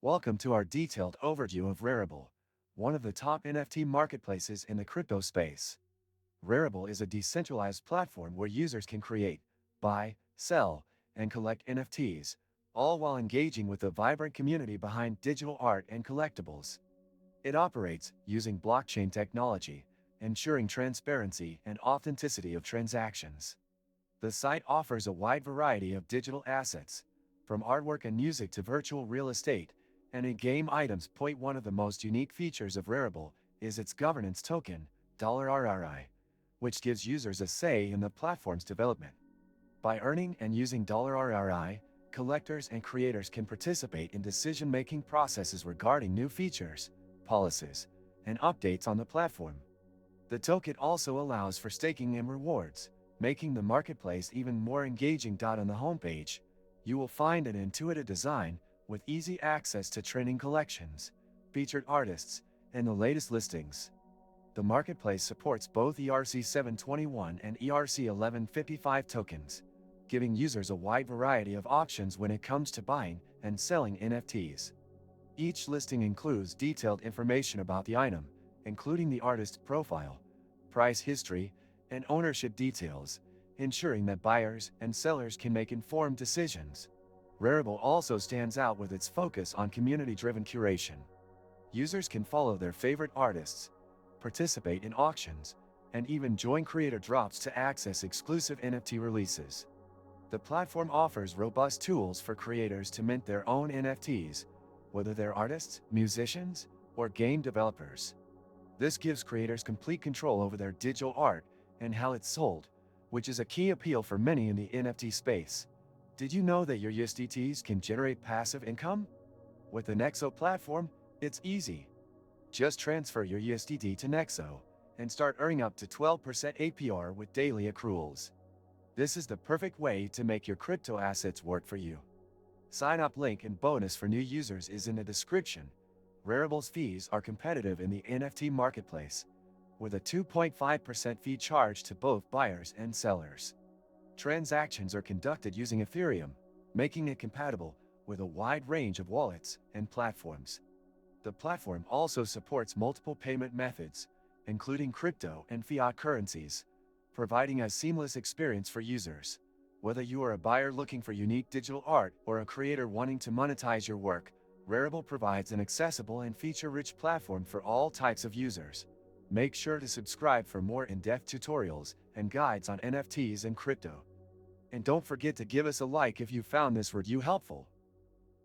Welcome to our detailed overview of Rarible, one of the top NFT marketplaces in the crypto space. Rarible is a decentralized platform where users can create, buy, sell, and collect NFTs, all while engaging with the vibrant community behind digital art and collectibles. It operates using blockchain technology, ensuring transparency and authenticity of transactions. The site offers a wide variety of digital assets, from artwork and music to virtual real estate, and in-game items. One of the most unique features of Rarible is its governance token, $RRI, which gives users a say in the platform's development. By earning and using $RRI, collectors and creators can participate in decision-making processes regarding new features, policies, and updates on the platform. The token also allows for staking and rewards, making the marketplace even more engaging. On the homepage, you will find an intuitive design with easy access to trending collections, featured artists, and the latest listings. The marketplace supports both ERC-721 and ERC-1155 tokens, giving users a wide variety of options when it comes to buying and selling NFTs. Each listing includes detailed information about the item, including the artist's profile, price history, and ownership details, ensuring that buyers and sellers can make informed decisions. Rarible also stands out with its focus on community-driven curation. Users can follow their favorite artists, participate in auctions, and even join creator drops to access exclusive NFT releases. The platform offers robust tools for creators to mint their own NFTs, whether they're artists, musicians, or game developers. This gives creators complete control over their digital art and how it's sold, which is a key appeal for many in the NFT space. Did you know that your USDTs can generate passive income? With the Nexo platform, it's easy. Just transfer your USDT to Nexo and start earning up to 12% APR with daily accruals. This is the perfect way to make your crypto assets work for you. Sign up link and bonus for new users is in the description. Rarible's fees are competitive in the NFT marketplace, with a 2.5% fee charged to both buyers and sellers. Transactions are conducted using Ethereum, making it compatible with a wide range of wallets and platforms. The platform also supports multiple payment methods, including crypto and fiat currencies, providing a seamless experience for users. Whether you are a buyer looking for unique digital art or a creator wanting to monetize your work, Rarible provides an accessible and feature-rich platform for all types of users. Make sure to subscribe for more in-depth tutorials and guides on NFTs and crypto. And don't forget to give us a like if you found this review helpful.